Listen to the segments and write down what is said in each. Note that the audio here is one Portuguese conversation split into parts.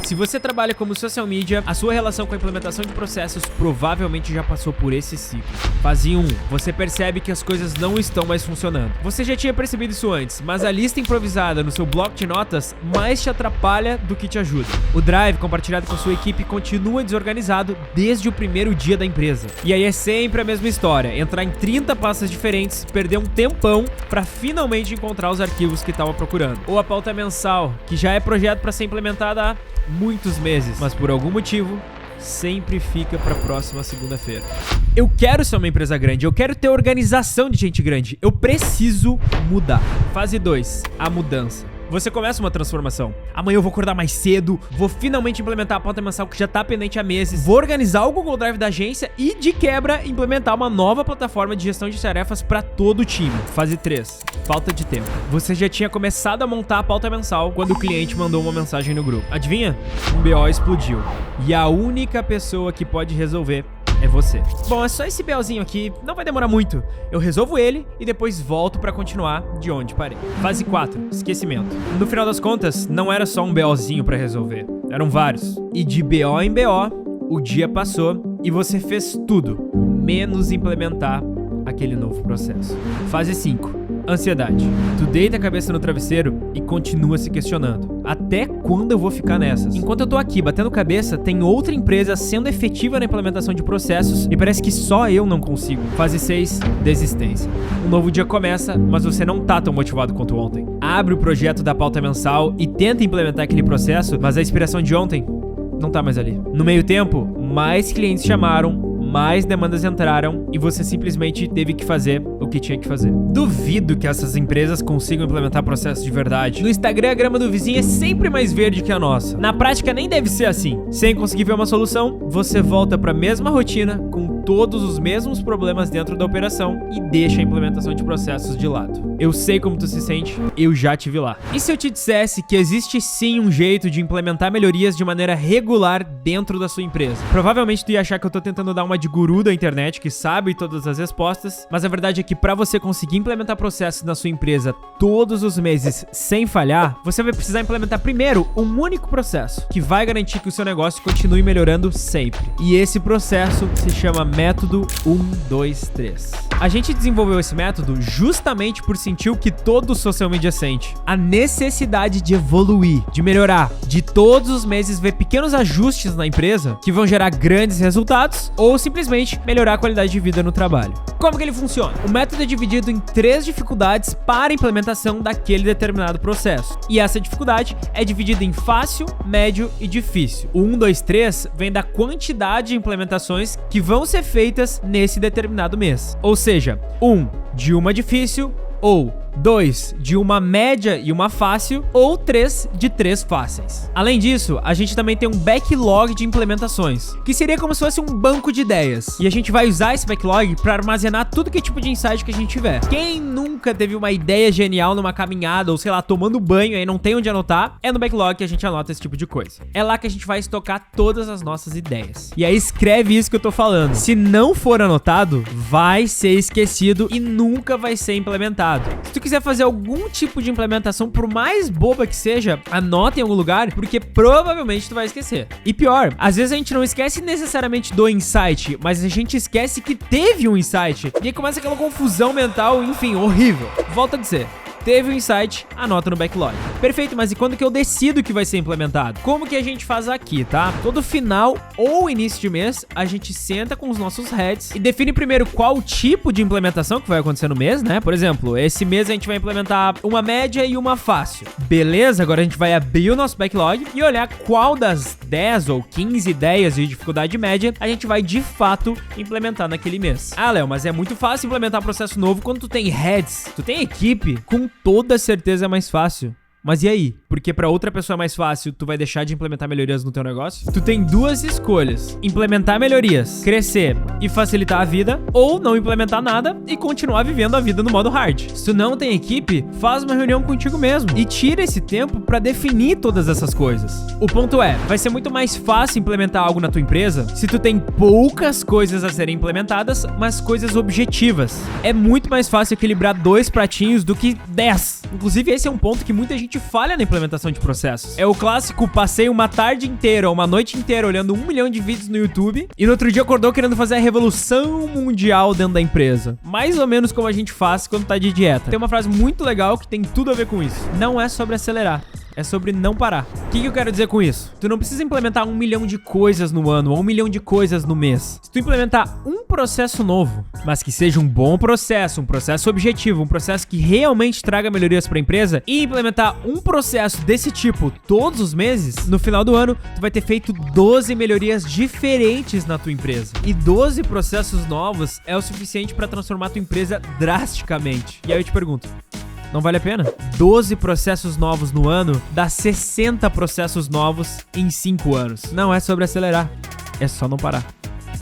Se você trabalha como social media, a sua relação com a implementação de processos provavelmente já passou por esse ciclo. Fase 1. Você percebe que as coisas não estão mais funcionando. Você já tinha percebido isso antes, mas a lista improvisada no seu bloco de notas mais te atrapalha do que te ajuda. O Drive compartilhado com sua equipe continua desorganizado desde o primeiro dia da empresa. E aí é sempre a mesma história, entrar em 30 pastas diferentes, perder um tempão pra finalmente encontrar os arquivos que estava procurando. Ou a pauta mensal, que já é projeto para ser implementada há muitos meses, mas por algum motivo sempre fica pra próxima segunda-feira. Eu quero ser uma empresa grande, eu quero ter organização de gente grande, eu preciso mudar. Fase 2, a mudança. Você começa uma transformação. Amanhã eu vou acordar mais cedo, vou finalmente implementar a pauta mensal que já tá pendente há meses, vou organizar o Google Drive da agência e, de quebra, implementar uma nova plataforma de gestão de tarefas para todo o time. Fase 3, falta de tempo. Você já tinha começado a montar a pauta mensal quando o cliente mandou uma mensagem no grupo. Adivinha? Um BO explodiu. E a única pessoa que pode resolver é você. Bom, é só esse BOzinho aqui, não vai demorar muito. Eu resolvo ele e depois volto pra continuar de onde parei. Fase 4, esquecimento. No final das contas, não era só um BOzinho pra resolver, eram vários. E de BO em BO, o dia passou e você fez tudo, menos implementar aquele novo processo. Fase 5. Ansiedade. Tu deita a cabeça no travesseiro e continua se questionando. Até quando eu vou ficar nessas? Enquanto eu tô aqui batendo cabeça, tem outra empresa sendo efetiva na implementação de processos e parece que só eu não consigo. Fase 6, desistência. Um novo dia começa, mas você não tá tão motivado quanto ontem. Abre o projeto da pauta mensal e tenta implementar aquele processo, mas a inspiração de ontem não tá mais ali. No meio tempo, mais clientes chamaram, mais demandas entraram e você simplesmente teve que fazer o que tinha que fazer. Duvido que essas empresas consigam implementar processos de verdade. No Instagram, a grama do vizinho é sempre mais verde que a nossa. Na prática, nem deve ser assim. Sem conseguir ver uma solução, você volta para a mesma rotina, com todos os mesmos problemas dentro da operação e deixa a implementação de processos de lado. Eu sei como tu se sente, eu já tive lá. E se eu te dissesse que existe sim um jeito de implementar melhorias de maneira regular dentro da sua empresa? Provavelmente tu ia achar que eu tô tentando dar uma de guru da internet que sabe todas as respostas, mas a verdade é que para você conseguir implementar processos na sua empresa todos os meses sem falhar, você vai precisar implementar primeiro um único processo que vai garantir que o seu negócio continue melhorando sempre. E esse processo se chama método 1, 2, 3. A gente desenvolveu esse método justamente por sentir o que todo social media sente: a necessidade de evoluir, de melhorar, de todos os meses ver pequenos ajustes na empresa que vão gerar grandes resultados ou simplesmente melhorar a qualidade de vida no trabalho. Como que ele funciona? O método é dividido em 3 dificuldades para a implementação daquele determinado processo. E essa dificuldade é dividida em fácil, médio e difícil. O 1, 2, 3 vem da quantidade de implementações que vão ser feitas nesse determinado mês. Ou seja, 1 de uma difícil, ou 2 de uma média e uma fácil, ou 3 de 3 fáceis. Além disso, a gente também tem um backlog de implementações, que seria como se fosse um banco de ideias. E a gente vai usar esse backlog para armazenar tudo que é tipo de insight que a gente tiver. Quem nunca teve uma ideia genial numa caminhada, ou sei lá, tomando banho e não tem onde anotar, é no backlog que a gente anota esse tipo de coisa. É lá que a gente vai estocar todas as nossas ideias. E aí escreve isso que eu tô falando. Se não for anotado, vai ser esquecido e nunca vai ser implementado. Se tu quiser fazer algum tipo de implementação, por mais boba que seja, anota em algum lugar, porque provavelmente tu vai esquecer. E pior, às vezes a gente não esquece necessariamente do insight, mas a gente esquece que teve um insight. E aí começa aquela confusão mental, enfim, horrível. Volta a dizer: teve um insight, anota no backlog. Perfeito, mas e quando que eu decido que vai ser implementado? Como que a gente faz aqui, tá? Todo final ou início de mês, a gente senta com os nossos heads e define primeiro qual tipo de implementação que vai acontecer no mês, né? Por exemplo, esse mês a gente vai implementar uma média e uma fácil. Beleza, agora a gente vai abrir o nosso backlog e olhar qual das 10 ou 15 ideias de dificuldade média a gente vai de fato implementar naquele mês. Ah, Léo, mas é muito fácil implementar um processo novo quando tu tem heads, tu tem equipe. Com toda certeza é mais fácil. Mas e aí? Porque pra outra pessoa é mais fácil, tu vai deixar de implementar melhorias no teu negócio? Tu tem 2 escolhas: implementar melhorias, crescer e facilitar a vida, ou não implementar nada e continuar vivendo a vida no modo hard. Se tu não tem equipe, faz uma reunião contigo mesmo e tira esse tempo pra definir todas essas coisas. O ponto é, vai ser muito mais fácil implementar algo na tua empresa se tu tem poucas coisas a serem implementadas, mas coisas objetivas. É muito mais fácil equilibrar 2 pratinhos do que 10. Inclusive, esse é um ponto que muita gente falha na implementação implementação de processos. É o clássico, passei uma tarde inteira, uma noite inteira olhando 1 milhão de vídeos no YouTube e no outro dia acordou querendo fazer a revolução mundial dentro da empresa. Mais ou menos como a gente faz quando tá de dieta. Tem uma frase muito legal que tem tudo a ver com isso. Não é sobre acelerar. É sobre não parar. O que eu quero dizer com isso? Tu não precisa implementar 1 milhão de coisas no ano ou 1 milhão de coisas no mês. Se tu implementar um processo novo, mas que seja um bom processo, um processo objetivo, um processo que realmente traga melhorias para a empresa, e implementar um processo desse tipo todos os meses, no final do ano, tu vai ter feito 12 melhorias diferentes na tua empresa. E 12 processos novos é o suficiente para transformar a tua empresa drasticamente. E aí eu te pergunto, não vale a pena? 12 processos novos no ano dá 60 processos novos em 5 anos. Não é sobre acelerar, é só não parar.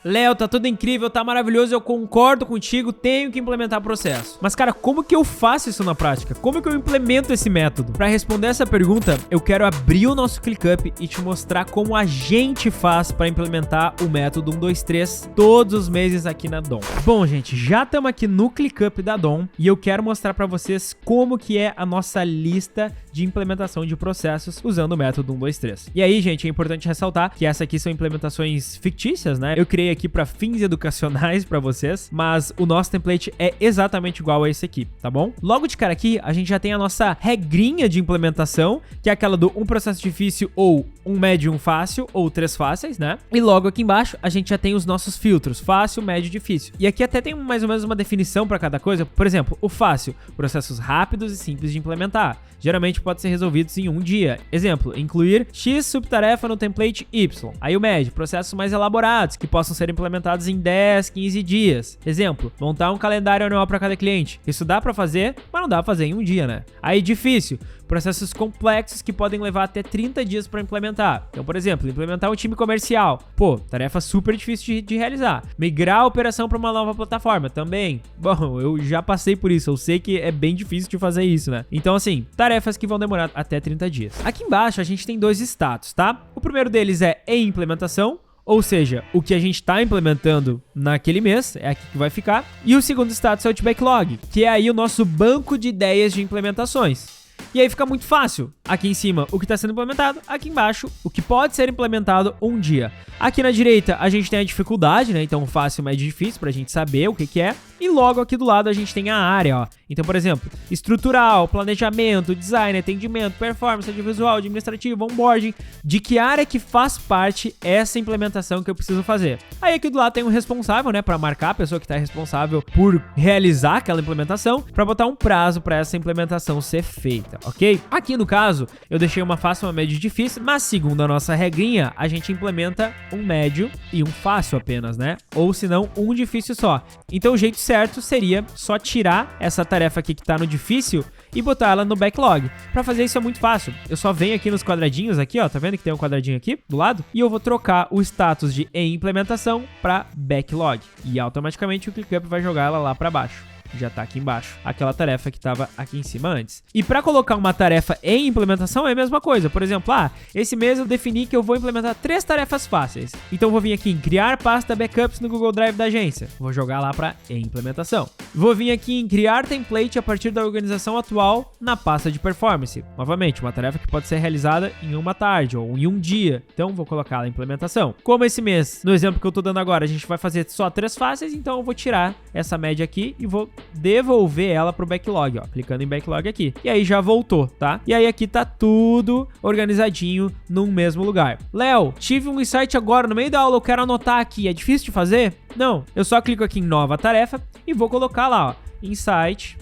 Léo, tá tudo incrível, tá maravilhoso, eu concordo contigo, tenho que implementar processo. Mas, cara, como que eu faço isso na prática? Como que eu implemento esse método? Pra responder essa pergunta, eu quero abrir o nosso ClickUp e te mostrar como a gente faz pra implementar o método 1, 2, 3 todos os meses aqui na Dom. Bom, gente, já estamos aqui no ClickUp da Dom e eu quero mostrar pra vocês como que é a nossa lista de implementação de processos usando o método 1, 2, 3. E aí, gente, é importante ressaltar que essa aqui são implementações fictícias, né? Eu criei aqui para fins educacionais para vocês, mas o nosso template é exatamente igual a esse aqui, tá bom? Logo de cara aqui, a gente já tem a nossa regrinha de implementação, que é aquela do um processo difícil ou um médio, um fácil, ou 3 fáceis, né? E logo aqui embaixo, a gente já tem os nossos filtros, fácil, médio e difícil. E aqui até tem mais ou menos uma definição para cada coisa. Por exemplo, o fácil, processos rápidos e simples de implementar. Geralmente pode ser resolvidos em um dia. Exemplo, incluir X subtarefa no template Y. Aí o médio, processos mais elaborados, que possam ser implementados em 10, 15 dias. Exemplo, montar um calendário anual para cada cliente. Isso dá para fazer, mas não dá para fazer em um dia, né? Aí difícil, processos complexos que podem levar até 30 dias para implementar. Então, por exemplo, implementar um time comercial. Pô, tarefa super difícil de realizar. Migrar a operação para uma nova plataforma também. Bom, eu já passei por isso, eu sei que é bem difícil de fazer isso, né? Então, assim, tarefas que vão demorar até 30 dias. Aqui embaixo a gente tem 2 status, tá? O primeiro deles é em implementação, ou seja, o que a gente está implementando naquele mês, é aqui que vai ficar. E o segundo status é o de backlog, que é aí o nosso banco de ideias de implementações. E aí fica muito fácil. Aqui em cima, o que está sendo implementado. Aqui embaixo, o que pode ser implementado um dia. Aqui na direita, a gente tem a dificuldade, né? Então, fácil, médio e difícil, pra gente saber o que é. E logo aqui do lado, a gente tem a área, ó. Então, por exemplo, estrutural, planejamento, design, atendimento, performance, audiovisual, administrativo, onboarding. De que área que faz parte essa implementação que eu preciso fazer. Aí aqui do lado tem um responsável, né? Pra marcar a pessoa que tá responsável por realizar aquela implementação. Pra botar um prazo pra essa implementação ser feita, ok? Aqui no caso, eu deixei uma fácil, uma média e difícil. Mas segundo a nossa regrinha, a gente implementa um médio e um fácil apenas, né? Ou se não, um difícil só. Então o jeito certo seria só tirar essa tarefa aqui que tá no difícil e botar ela no backlog. Pra fazer isso é muito fácil. Eu só venho aqui nos quadradinhos aqui, ó, tá vendo que tem um quadradinho aqui do lado? E eu vou trocar o status de em implementação pra backlog. E automaticamente o ClickUp vai jogar ela lá pra baixo. Já tá aqui embaixo, aquela tarefa que tava aqui em cima antes. E para colocar uma tarefa em implementação é a mesma coisa. Por exemplo, esse mês eu defini que eu vou implementar 3 tarefas fáceis. Então eu vou vir aqui em criar pasta backups no Google Drive da agência. Vou jogar lá para em implementação. Vou vir aqui em criar template a partir da organização atual na pasta de performance. Novamente, uma tarefa que pode ser realizada em uma tarde ou em um dia. Então vou colocar lá em implementação. Como esse mês, no exemplo que eu tô dando agora, a gente vai fazer só 3 fáceis, então eu vou tirar essa média aqui e vou devolver ela pro backlog, ó, clicando em backlog aqui. E aí já voltou, tá? E aí aqui tá tudo organizadinho num mesmo lugar. Léo, tive um insight agora no meio da aula, eu quero anotar aqui, é difícil de fazer? Não, eu só clico aqui em nova tarefa e vou colocar lá, ó, insight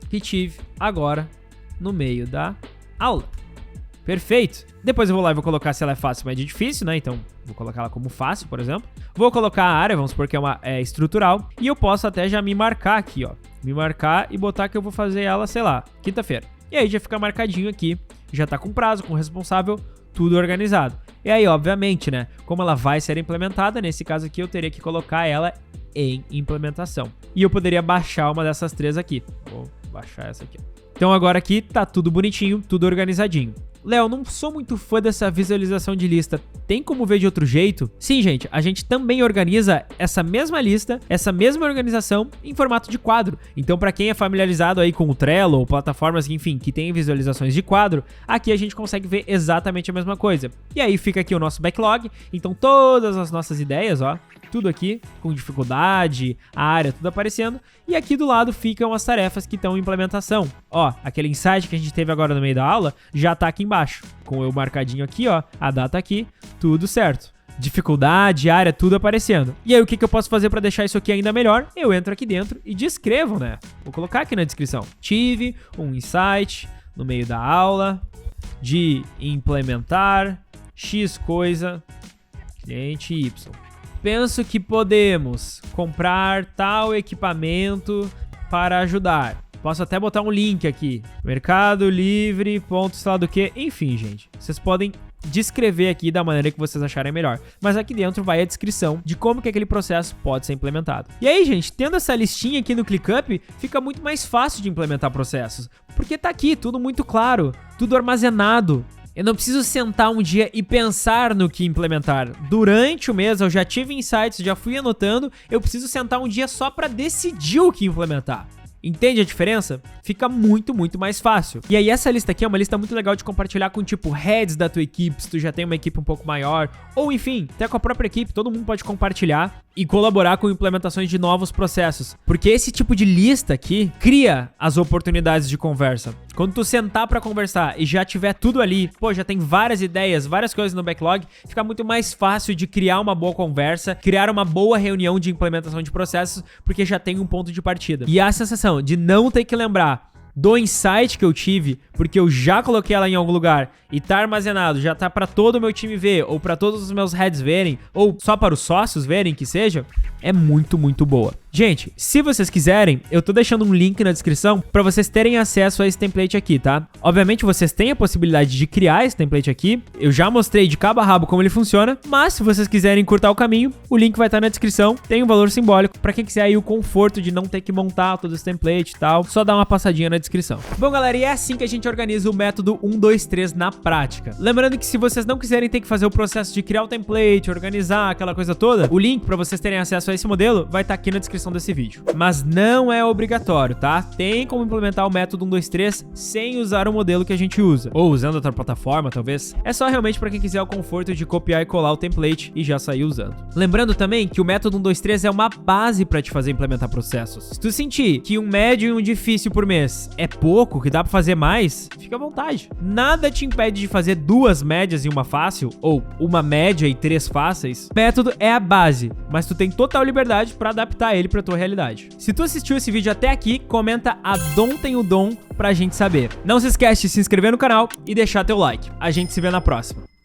que tive agora no meio da aula. Perfeito. Depois eu vou lá e vou colocar se ela é fácil, médio e difícil, né? Então, vou colocar ela como fácil, por exemplo. Vou colocar a área, vamos supor que é estrutural. E eu posso até já me marcar aqui, ó. Me marcar e botar que eu vou fazer ela, sei lá, quinta-feira. E aí já fica marcadinho aqui. Já tá com prazo, com responsável, tudo organizado. E aí, obviamente, né? Como ela vai ser implementada, nesse caso aqui eu teria que colocar ela em implementação. E eu poderia baixar uma dessas 3 aqui. Vou baixar essa aqui, ó. Então agora aqui tá tudo bonitinho, tudo organizadinho. Léo, não sou muito fã dessa visualização de lista. Tem como ver de outro jeito? Sim, gente, a gente também organiza essa mesma lista, essa mesma organização em formato de quadro. Então, para quem é familiarizado aí com o Trello ou plataformas, enfim, que tem visualizações de quadro, aqui a gente consegue ver exatamente a mesma coisa. E aí fica aqui o nosso backlog, então todas as nossas ideias, ó, tudo aqui com dificuldade, a área, tudo aparecendo. E aqui do lado ficam as tarefas que estão em implementação. Ó, aquele insight que a gente teve agora no meio da aula já tá aqui embaixo, com eu marcadinho aqui, ó, a data aqui, tudo certo. Dificuldade, área, tudo aparecendo. E aí o que eu posso fazer para deixar isso aqui ainda melhor? Eu entro aqui dentro e descrevo, né? Vou colocar aqui na descrição. Tive um insight no meio da aula de implementar X coisa, cliente Y. Penso que podemos comprar tal equipamento para ajudar. Posso até botar um link aqui. Mercado Livre, ponto, sei lá do que. Enfim, gente. Vocês podem descrever aqui da maneira que vocês acharem melhor. Mas aqui dentro vai a descrição de como que aquele processo pode ser implementado. E aí, gente, tendo essa listinha aqui no ClickUp, fica muito mais fácil de implementar processos. Porque tá aqui, tudo muito claro, tudo armazenado. Eu não preciso sentar um dia e pensar no que implementar. Durante o mês eu já tive insights, já fui anotando, eu preciso sentar um dia só para decidir o que implementar. Entende a diferença? Fica muito, muito mais fácil. E aí essa lista aqui é uma lista muito legal de compartilhar com tipo heads da tua equipe, se tu já tem uma equipe um pouco maior, ou enfim, até com a própria equipe, todo mundo pode compartilhar e colaborar com implementações de novos processos. Porque esse tipo de lista aqui cria as oportunidades de conversa. Quando tu sentar pra conversar e já tiver tudo ali, pô, já tem várias ideias, várias coisas no backlog, fica muito mais fácil de criar uma boa conversa, criar uma boa reunião de implementação de processos, porque já tem um ponto de partida. E a sensação de não ter que lembrar do insight que eu tive, porque eu já coloquei ela em algum lugar e tá armazenado, já tá pra todo o meu time ver, ou pra todos os meus heads verem, ou só para os sócios verem, que seja, é muito, muito boa. Gente, se vocês quiserem, eu tô deixando um link na descrição pra vocês terem acesso a esse template aqui, tá? Obviamente vocês têm a possibilidade de criar esse template aqui, eu já mostrei de cabo a rabo como ele funciona, mas se vocês quiserem encurtar o caminho, o link vai estar na descrição, tem um valor simbólico pra quem quiser aí o conforto de não ter que montar todo esse template e tal, só dá uma passadinha na descrição. Bom, galera, e é assim que a gente organiza o método 1, 2, 3 na prática. Lembrando que se vocês não quiserem ter que fazer o processo de criar o template, organizar aquela coisa toda, o link pra vocês terem acesso a esse modelo vai estar aqui na descrição desse vídeo. Mas não é obrigatório, tá? Tem como implementar o método 1, 2, 3 sem usar o modelo que a gente usa, ou usando outra plataforma, talvez. É só realmente pra quem quiser o conforto de copiar e colar o template e já sair usando. Lembrando também que o método 1, 2, 3 é uma base pra te fazer implementar processos. Se tu sentir que um médio e um difícil por mês é pouco, que dá pra fazer mais, fica à vontade. Nada te impede de fazer 2 médias e uma fácil, ou uma média e 3 fáceis. O método é a base, mas tu tem total liberdade pra adaptar ele pra tua realidade. Se tu assistiu esse vídeo até aqui, comenta Adon tem o dom pra gente saber. Não se esquece de se inscrever no canal e deixar teu like. A gente se vê na próxima.